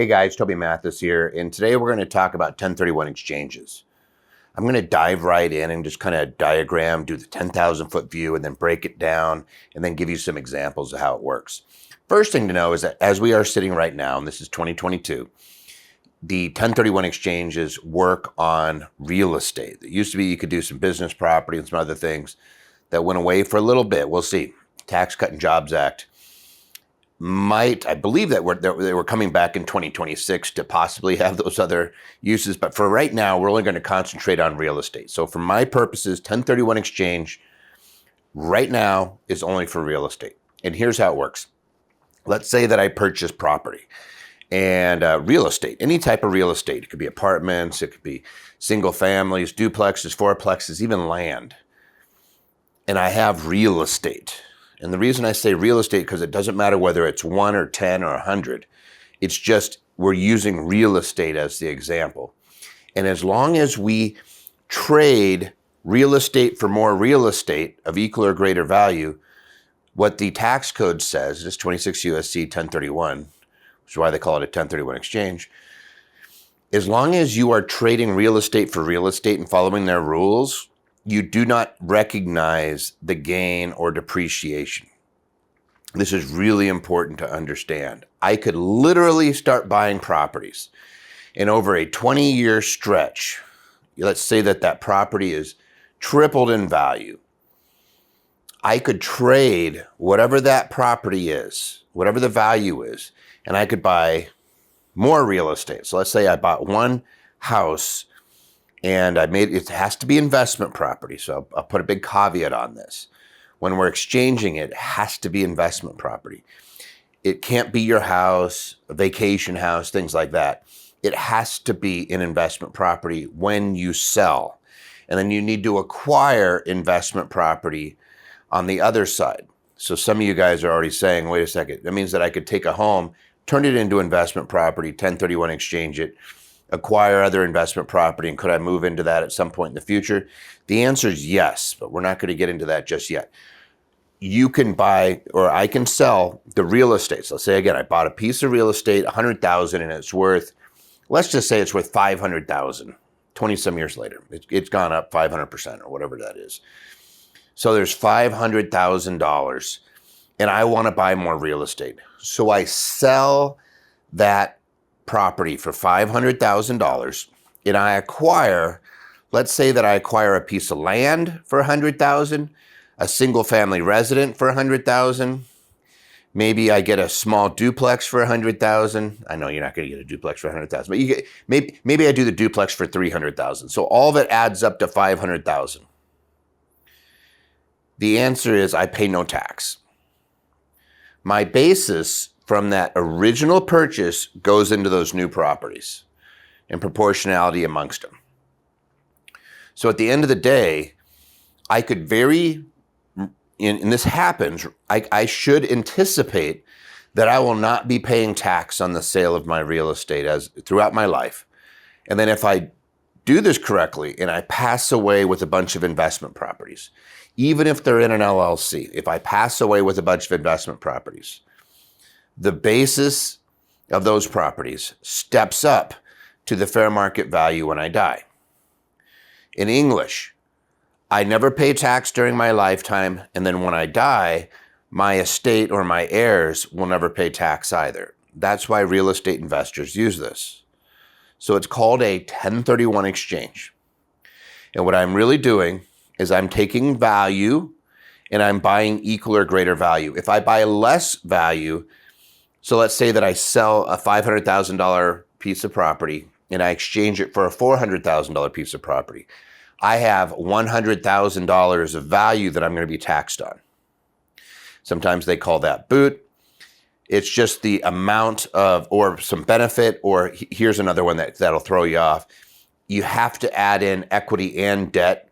Hey guys, Toby Mathis here, and today we're going to talk about 1031 exchanges. I'm going to dive right in and just kind of diagram, do the 10,000 foot view, and then break it down, and then give you some examples of how it works. First thing to know is that as we are sitting right now, and this is 2022, the 1031 exchanges work on real estate. It used to be you could do some business property and some other things that went away for a little bit. We'll see. Tax Cut and Jobs Act I believe that they were coming back in 2026 to possibly have those other uses. But for right now, we're only going to concentrate on real estate. So for my purposes, 1031 exchange right now is only for real estate. And here's how it works. Let's say that I purchase property and real estate, any type of real estate. It could be apartments, it could be single families, duplexes, fourplexes, even land. And I have real estate. And the reason I say real estate, because it doesn't matter whether it's 1 or 10 or 100. It's just we're using real estate as the example. And as long as we trade real estate for more real estate of equal or greater value, what the tax code says, is 26 USC 1031, which is why they call it a 1031 exchange. As long as you are trading real estate for real estate and following their rules, you do not recognize the gain or depreciation. This is really important to understand. I could literally start buying properties, and over a 20-year stretch, let's say that property is tripled in value. I could trade whatever that property is, whatever the value is, and I could buy more real estate. So let's say I bought one house and it has to be investment property. So I'll put a big caveat on this. When we're exchanging it has to be investment property. It can't be your house, a vacation house, things like that. It has to be an investment property when you sell. And then you need to acquire investment property on the other side. So some of you guys are already saying, wait a second, that means that I could take a home, turn it into investment property, 1031 exchange it, acquire other investment property, and could I move into that at some point in the future? The answer is yes, but we're not going to get into that just yet. You can buy, or I can sell the real estate. So let's say again, I bought a piece of real estate, 100,000, and it's worth, let's just say it's worth 500,000. 20 some years later, it's gone up 500% or whatever that is. So there's $500,000, and I want to buy more real estate. So I sell that property for $500,000, and I acquire, let's say that I acquire a piece of land for $100,000, a single family resident for $100,000. Maybe I get a small duplex for $100,000. I know you're not going to get a duplex for $100,000, but you get maybe I do the duplex for $300,000. So all of it adds up to $500,000. The answer is I pay no tax. My basis from that original purchase goes into those new properties and proportionality amongst them. So at the end of the day, I could and this happens, I should anticipate that I will not be paying tax on the sale of my real estate throughout my life. And then if I do this correctly and I pass away with a bunch of investment properties, even if they're in an LLC, if I pass away with a bunch of investment properties, the basis of those properties steps up to the fair market value when I die. In English, I never pay tax during my lifetime, and then when I die, my estate or my heirs will never pay tax either. That's why real estate investors use this. So it's called a 1031 exchange. And what I'm really doing is I'm taking value and I'm buying equal or greater value. If I buy less value, so let's say that I sell a $500,000 piece of property and I exchange it for a $400,000 piece of property, I have $100,000 of value that I'm going to be taxed on. Sometimes they call that boot. It's just the amount of, or some benefit, or here's another one that'll throw you off. You have to add in equity and debt.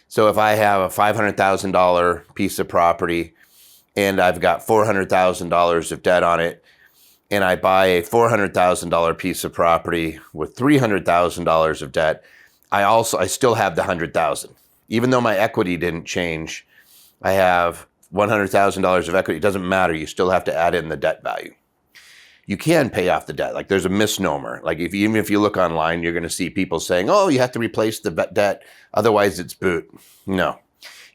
So if I have a $500,000 piece of property and I've got $400,000 of debt on it, and I buy a $400,000 piece of property with $300,000 of debt, I still have the $100,000. Even though my equity didn't change, I have $100,000 of equity. It doesn't matter. You still have to add in the debt value. you can pay off the debt. Like there's a misnomer. Like even if you look online, you're going to see people saying, oh, you have to replace the debt, otherwise it's boot. No.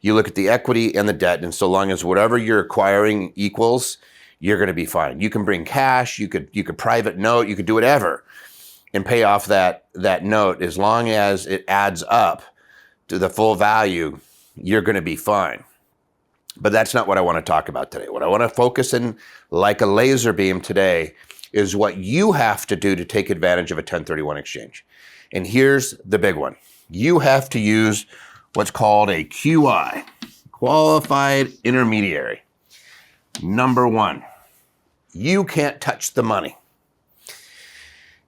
You look at the equity and the debt, and so long as whatever you're acquiring equals, you're going to be fine. You can bring cash, you could private note, you could do whatever and pay off that note. As long as it adds up to the full value, you're going to be fine. But that's not what I want to talk about today. What I want to focus in like a laser beam today is what you have to do to take advantage of a 1031 exchange. And here's the big one. You have to use what's called a QI, qualified intermediary. Number one, you can't touch the money.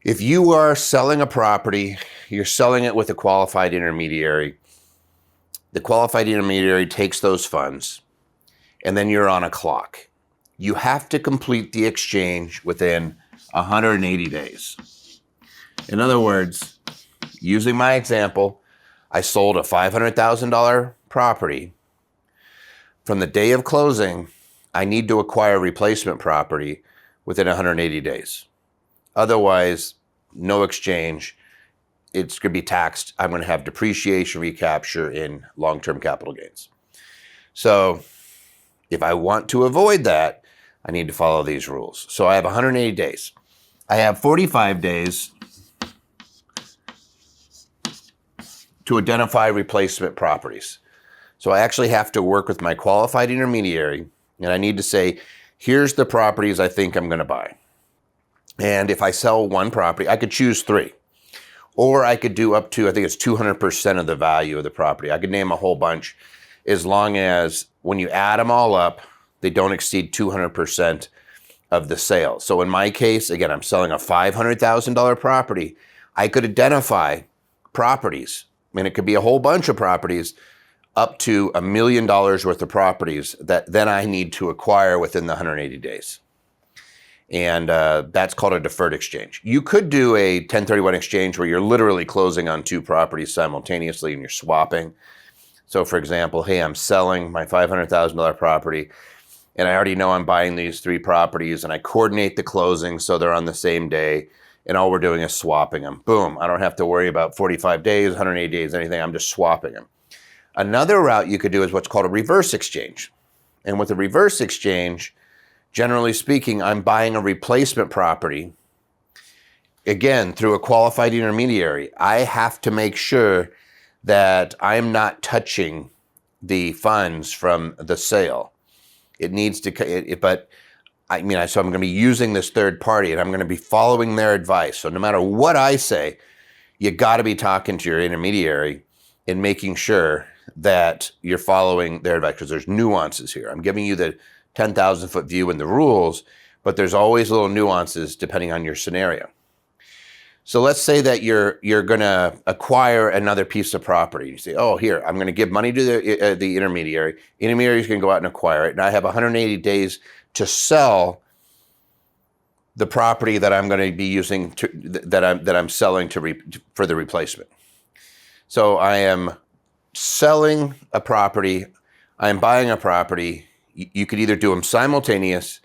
If you are selling a property, you're selling it with a qualified intermediary. The qualified intermediary takes those funds, and then you're on a clock. You have to complete the exchange within 180 days. In other words, using my example, I sold a $500,000 property. From the day of closing, I need to acquire replacement property within 180 days. Otherwise, no exchange. It's going to be taxed. I'm going to have depreciation recapture in long-term capital gains. So if I want to avoid that, I need to follow these rules. So I have 180 days. I have 45 days to identify replacement properties. So I actually have to work with my qualified intermediary, and I need to say, here's the properties I think I'm going to buy. And if I sell one property, I could choose 3. Or I could do up to, I think it's 200% of the value of the property. I could name a whole bunch, as long as when you add them all up, they don't exceed 200% of the sale. So in my case, again, I'm selling a $500,000 property. I could identify properties, and it could be a whole bunch of properties, up to $1 million worth of properties that then I need to acquire within the 180 days. And that's called a deferred exchange. You could do a 1031 exchange where you're literally closing on 2 properties simultaneously and you're swapping. So for example, hey, I'm selling my $500,000 property and I already know I'm buying these 3 properties, and I coordinate the closing so they're on the same day, and all we're doing is swapping them. Boom, I don't have to worry about 45 days, 180 days, anything. I'm just swapping them. Another route you could do is what's called a reverse exchange. And with a reverse exchange, generally speaking, I'm buying a replacement property, again, through a qualified intermediary. I have to make sure that I'm not touching the funds from the sale. It needs to, so I'm going to be using this third party, and I'm going to be following their advice. So no matter what I say, you got to be talking to your intermediary and making sure that you're following their advice, because there's nuances here. I'm giving you the 10,000 foot view and the rules, but there's always little nuances depending on your scenario. So let's say that you're going to acquire another piece of property. You say, oh, here, I'm going to give money to the intermediary. Intermediary is going to go out and acquire it. And I have 180 days to sell the property that I'm going to be using that I'm selling for the replacement. So I am selling a property. I am buying a property. You could either do them simultaneous.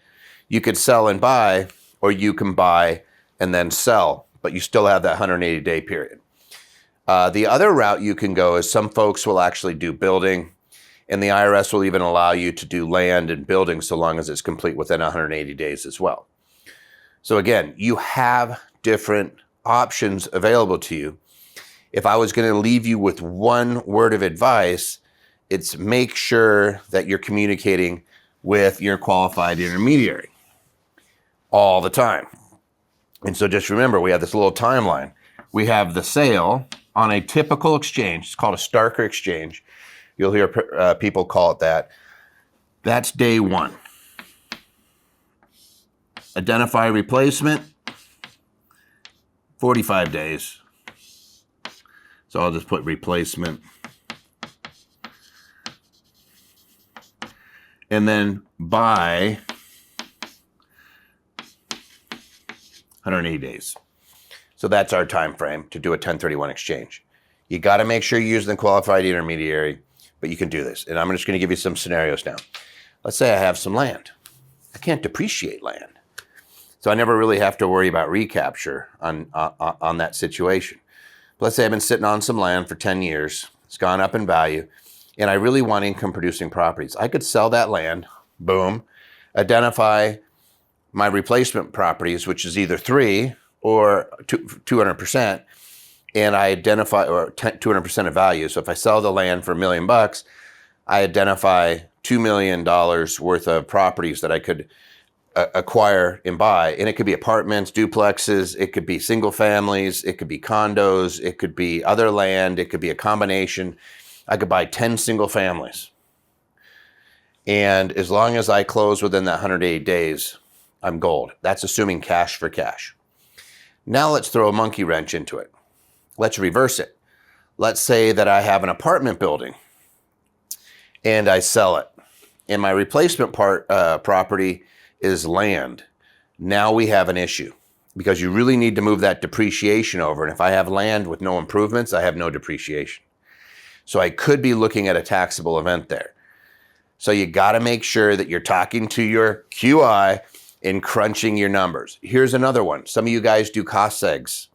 You could sell and buy, or you can buy and then sell, but you still have that 180-day period. The other route you can go is some folks will actually do building, and the IRS will even allow you to do land and building so long as it's complete within 180 days as well. So again, you have different options available to you. If I was going to leave you with one word of advice, it's make sure that you're communicating with your qualified intermediary all the time. And so just remember, we have this little timeline. We have the sale on a typical exchange. It's called a Starker exchange. You'll hear people call it that. That's day 1. Identify replacement, 45 days. So I'll just put replacement. And then buy 180 days. So that's our time frame to do a 1031 exchange. You got to make sure you're using the qualified intermediary, but you can do this. And I'm just going to give you some scenarios now. Let's say I have some land. I can't depreciate land. So I never really have to worry about recapture on that situation. But let's say I've been sitting on some land for 10 years. It's gone up in value, and I really want income producing properties. I could sell that land, boom, identify my replacement properties, which is either 3 or 200%, and I identify, or 200% of value. So if I sell the land for $1 million, I identify $2 million worth of properties that I could acquire and buy. And it could be apartments, duplexes, it could be single families, it could be condos, it could be other land, it could be a combination. I could buy 10 single families. And as long as I close within that 180 days, I'm gold. That's assuming cash for cash. Now let's throw a monkey wrench into it. Let's reverse it. Let's say that I have an apartment building and I sell it, and my replacement property is land. Now we have an issue, because you really need to move that depreciation over. And if I have land with no improvements, I have no depreciation. So I could be looking at a taxable event there. So you got to make sure that you're talking to your QI and crunching your numbers. Here's another one. Some of you guys do cost segs.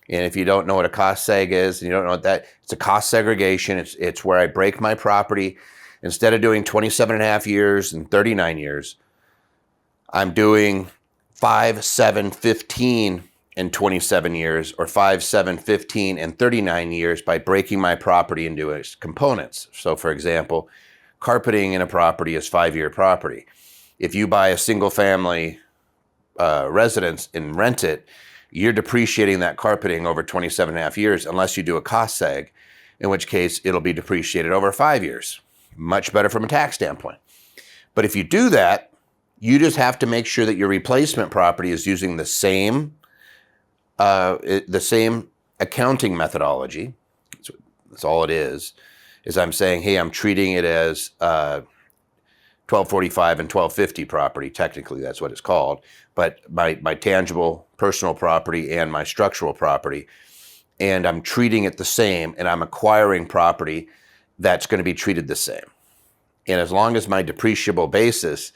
And if you don't know what a cost seg is, and you don't know what it's a cost segregation. It's where I break my property. Instead of doing 27.5 years and 39 years, I'm doing 5, 7, 15, and 27 years, or 5, 7, 15, and 39 years by breaking my property into its components. So for example, carpeting in a property is 5-year property. If you buy a single family residence and rent it, you're depreciating that carpeting over 27.5 years, unless you do a cost seg, in which case it'll be depreciated over 5 years. Much better from a tax standpoint. But if you do that, you just have to make sure that your replacement property is using the same accounting methodology. That's all it is I'm saying, hey, I'm treating it as 1245 and 1250 property. Technically, that's what it's called. But my tangible personal property and my structural property, and I'm treating it the same, and I'm acquiring property that's going to be treated the same. And as long as my depreciable basis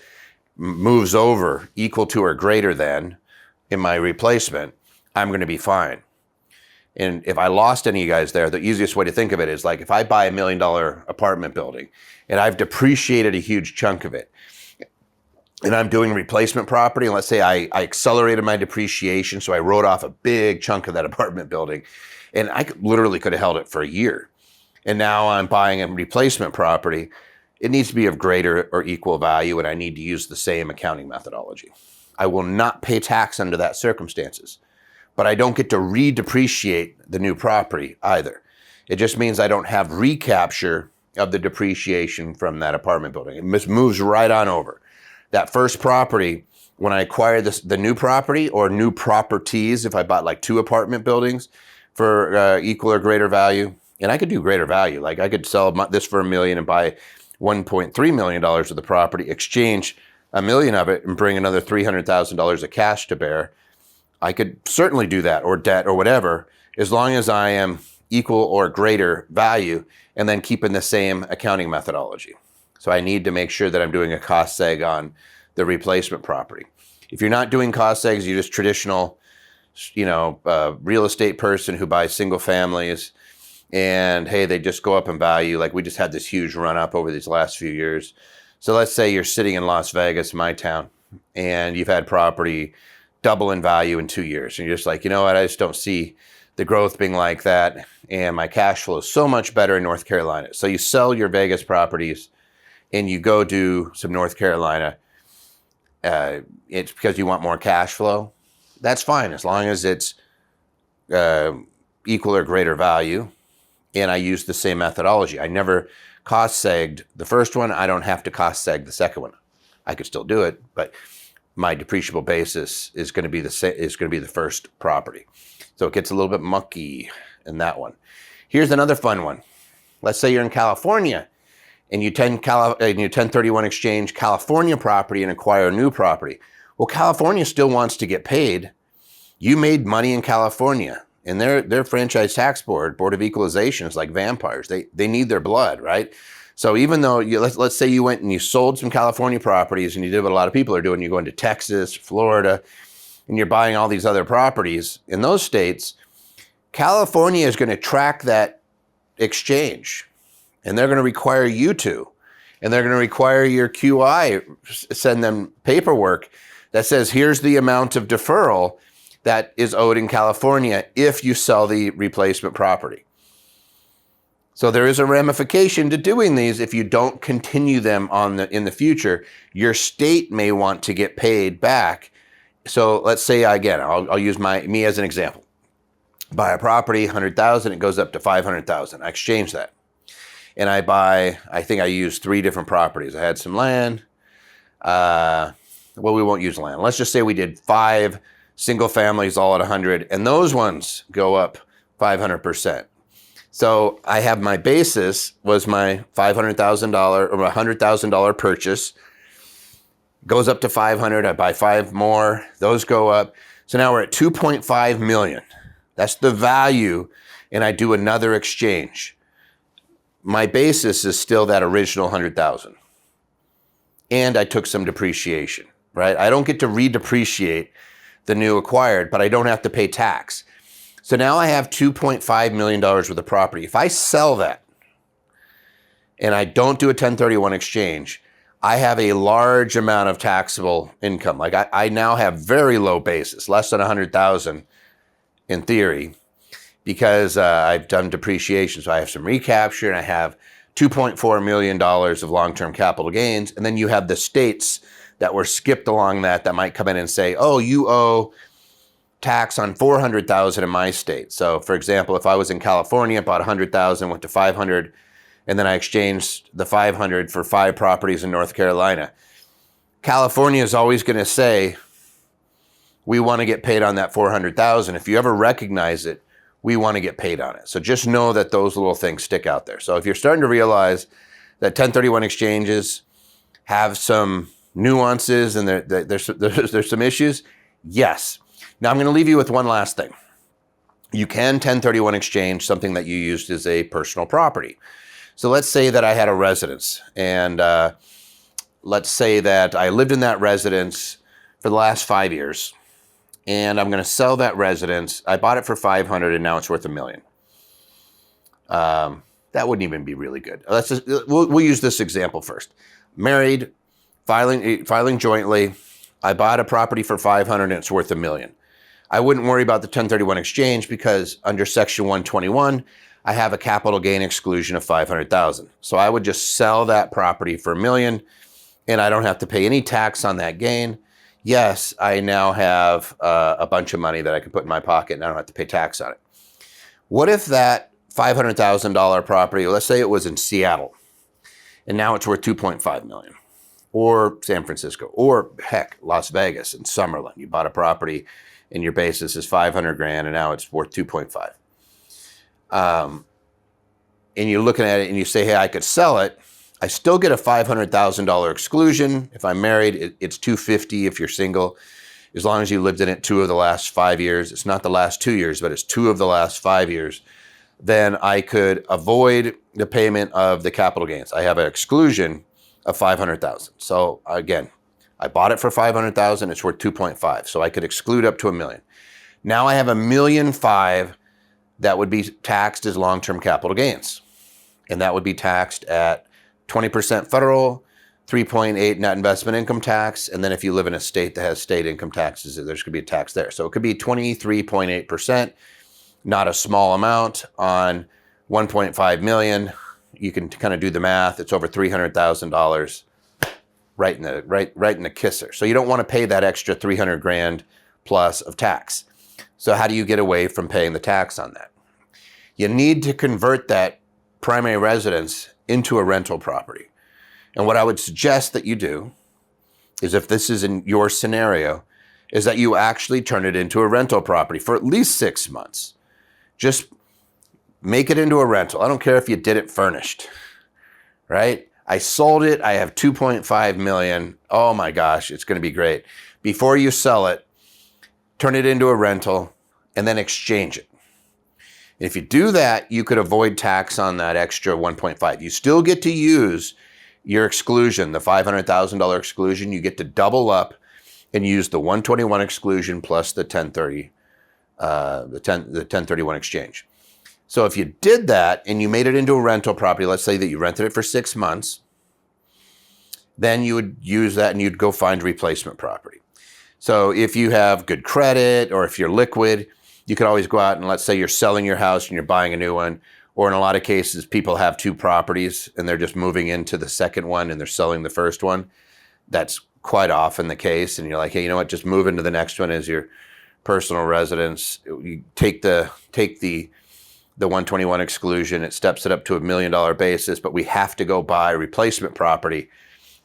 moves over equal to or greater than in my replacement, I'm going to be fine. And if I lost any of you guys there, the easiest way to think of it is like if I buy $1 million apartment building and I've depreciated a huge chunk of it, and I'm doing replacement property, and let's say I accelerated my depreciation, so I wrote off a big chunk of that apartment building, and I literally could have held it for a year. And now I'm buying a replacement property. It needs to be of greater or equal value, and I need to use the same accounting methodology. I will not pay tax under that circumstances, but I don't get to redepreciate the new property either. It just means I don't have recapture of the depreciation from that apartment building. It just moves right on over. That first property, when I acquire the new property or new properties, if I bought like 2 apartment buildings for equal or greater value, and I could do greater value. Like I could sell this for $1 million and buy $1.3 million of the property, exchange $1 million of it and bring another $300,000 of cash to bear. I could certainly do that, or debt or whatever, as long as I am equal or greater value and then keeping the same accounting methodology. So I need to make sure that I'm doing a cost seg on the replacement property. If you're not doing cost segs, you're just traditional, real estate person who buys single families, and hey, they just go up in value. Like we just had this huge run up over these last few years. So let's say you're sitting in Las Vegas, my town, and you've had property double in value in 2 years. And you're just like, you know what, I just don't see the growth being like that. And my cash flow is so much better in North Carolina. So you sell your Vegas properties and you go do some North Carolina. It's because you want more cash flow. That's fine, as long as it's equal or greater value. And I use the same methodology. I never cost segged the first one. I don't have to cost seg the second one. I could still do it, but my depreciable basis is going to be the first property. So it gets a little bit mucky in that one. Here's another fun one. Let's say you're in California and you 1031 exchange California property and acquire a new property. Well, California still wants to get paid. You made money in California, and their franchise tax board of equalization is like vampires. They need their blood, right? So even though let's say you went and you sold some California properties and you did what a lot of people are doing, you go into Texas, Florida, and you're buying all these other properties in those states, California is going to track that exchange, and they're going to require you to, and they're going to require your QI send them paperwork that says here's the amount of deferral that is owed in California if you sell the replacement property. So there is a ramification to doing these. If you don't continue them in the future, your state may want to get paid back. So let's say, again, I'll use me as an example. Buy a property, $100,000, it goes up to $500,000. I exchange that. And I think I used 3 different properties. I had some land. Well, we won't use land. Let's just say we did 5 single families all at 100, and those ones go up 500%. So I have my basis was my $500,000 or $100,000 purchase, goes up to 500. I buy 5 more, those go up. So now we're at 2.5 million. That's the value, and I do another exchange. My basis is still that original 100,000. And I took some depreciation, right? I don't get to redepreciate the new acquired, but I don't have to pay tax. So now I have $2.5 million worth of property. If I sell that and I don't do a 1031 exchange, I have a large amount of taxable income. Like I now have very low basis, less than 100,000 in theory, because I've done depreciation. So I have some recapture, and I have $2.4 million of long-term capital gains. And then you have the states that were skipped along that might come in and say, oh, you owe tax on 400,000 in my state. So for example, if I was in California, bought 100,000, went to 500, and then I exchanged the 500 for 5 properties in North Carolina. California is always going to say, we want to get paid on that 400,000. If you ever recognize it, we want to get paid on it. So just know that those little things stick out there. So if you're starting to realize that 1031 exchanges have some nuances and there's some issues, yes. Now I'm going to leave you with one last thing. You can 1031 exchange something that you used as a personal property. So let's say that I had a residence, and let's say that I lived in that residence for the last 5 years, and I'm going to sell that residence. I bought it for 500, and now it's worth $1 million. That wouldn't even be really good. We'll use this example first. Married, filing jointly. I bought a property for 500, and it's worth $1 million. I wouldn't worry about the 1031 exchange because under Section 121, I have a capital gain exclusion of 500,000. So I would just sell that property for $1 million, and I don't have to pay any tax on that gain. Yes, I now have a bunch of money that I can put in my pocket, and I don't have to pay tax on it. What if that $500,000 property, let's say it was in Seattle, and now it's worth $2.5 million, or San Francisco, or heck, Las Vegas and Summerlin. You bought a property and your basis is 500 grand, and now it's worth 2.5. And you're looking at it and you say, hey, I could sell it. I still get a $500,000 exclusion. If I'm married, it's $250 if you're single, as long as you lived in it 2 of the last 5 years. It's not the last 2 years, but it's 2 of the last 5 years. Then I could avoid the payment of the capital gains. I have an exclusion of 500,000. So again, I bought it for 500,000. It's worth 2.5. So I could exclude up to $1 million. Now I have $1.5 million that would be taxed as long-term capital gains. And that would be taxed at 20% federal, 3.8 net investment income tax. And then if you live in a state that has state income taxes, there's going to be a tax there. So it could be 23.8%, not a small amount on 1.5 million. You can kind of do the math. It's over $300,000 right in the kisser. So you don't want to pay that extra 300 grand plus of tax. So how do you get away from paying the tax on that? You need to convert that primary residence into a rental property. And what I would suggest that you do is, if this is in your scenario, is that you actually turn it into a rental property for at least 6 months. Just make it into a rental. I don't care if you did it furnished, right? I sold it. I have 2.5 million. Oh my gosh, it's going to be great. Before you sell it, turn it into a rental and then exchange it. If you do that, you could avoid tax on that extra 1.5. You still get to use your exclusion, the $500,000 exclusion. You get to double up and use the 121 exclusion plus the 1031 exchange. So if you did that and you made it into a rental property, let's say that you rented it for 6 months, then you would use that and you'd go find replacement property. So if you have good credit or if you're liquid, you could always go out and let's say you're selling your house and you're buying a new one. Or in a lot of cases, people have 2 properties and they're just moving into the second one and they're selling the first one. That's quite often the case. And you're like, hey, you know what? Just move into the next one as your personal residence. You take the 121 exclusion. It steps it up to $1 million basis, but we have to go buy replacement property.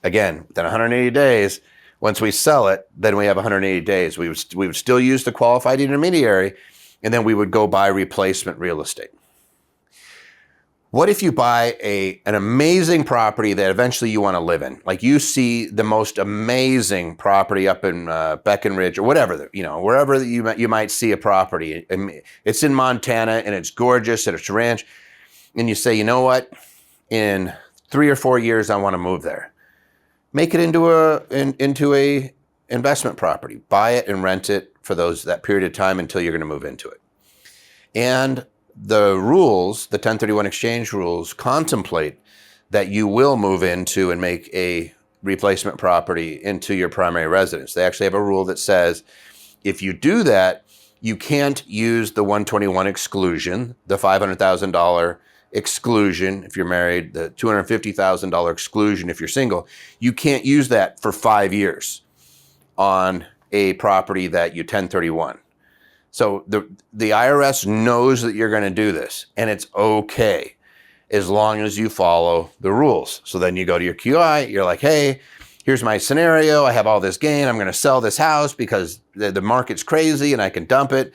Again, within 180 days, once we sell it, then we have 180 days. We would still use the qualified intermediary, and then we would go buy replacement real estate. What if you buy an amazing property that eventually you want to live in? Like you see the most amazing property up in Breckenridge or whatever, wherever you might see a property. It's in Montana and it's gorgeous and it's a ranch. And you say, you know what? In 3 or 4 years, I want to move there. Make it into a investment property. Buy it and rent it for that period of time until you're going to move into it. And the rules, the 1031 exchange rules, contemplate that you will move into and make a replacement property into your primary residence. They actually have a rule that says if you do that, you can't use the 121 exclusion, the $500,000 exclusion if you're married, the $250,000 exclusion if you're single. You can't use that for 5 years on a property that you 1031. So the IRS knows that you're going to do this, and it's okay as long as you follow the rules. So then you go to your QI, you're like, hey, here's my scenario. I have all this gain. I'm going to sell this house because the market's crazy and I can dump it.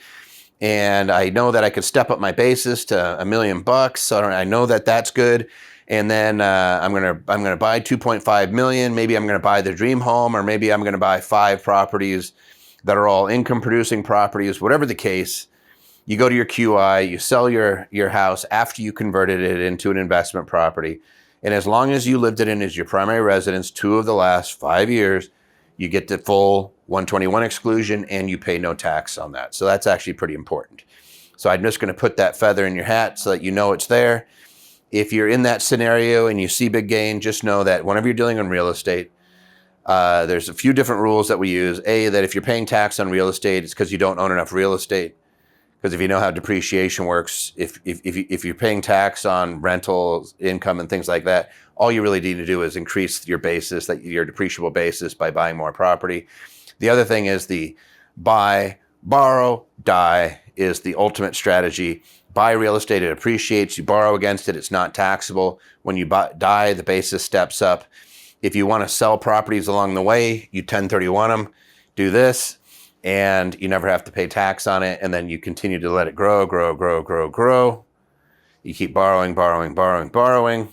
And I know that I could step up my basis to $1 million. So I know that that's good. And then I'm going to buy 2.5 million. Maybe I'm going to buy the dream home, or maybe I'm going to buy 5 properties that are all income producing properties. Whatever the case, you go to your QI, you sell your house after you converted it into an investment property. And as long as you lived it in as your primary residence 2 of the last 5 years, you get the full 121 exclusion and you pay no tax on that. So that's actually pretty important. So I'm just going to put that feather in your hat so that you know it's there. If you're in that scenario and you see big gain, just know that whenever you're dealing in real estate, there's a few different rules that we use. That if you're paying tax on real estate, it's because you don't own enough real estate. Because if you know how depreciation works, if you're paying tax on rentals, income, and things like that, all you really need to do is increase your basis, your depreciable basis, by buying more property. The other thing is the buy, borrow, die is the ultimate strategy. Buy real estate, it appreciates. You borrow against it, it's not taxable. When you die, the basis steps up. If you want to sell properties along the way, you 1031 them, do this, and you never have to pay tax on it. And then you continue to let it grow, grow, grow, grow, grow. You keep borrowing, borrowing, borrowing, borrowing,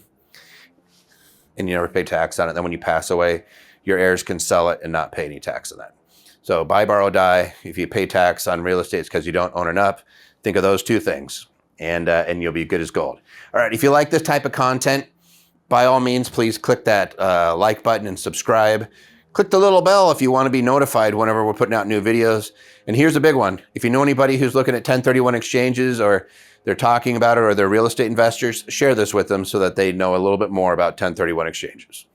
and you never pay tax on it. Then when you pass away, your heirs can sell it and not pay any tax on that. So buy, borrow, die. If you pay tax on real estate, it's because you don't own enough. Think of those 2 things, and you'll be good as gold. All right, if you like this type of content, by all means, please click that like button and subscribe. Click the little bell if you want to be notified whenever we're putting out new videos. And here's a big one. If you know anybody who's looking at 1031 exchanges, or they're talking about it, or they're real estate investors, share this with them so that they know a little bit more about 1031 exchanges.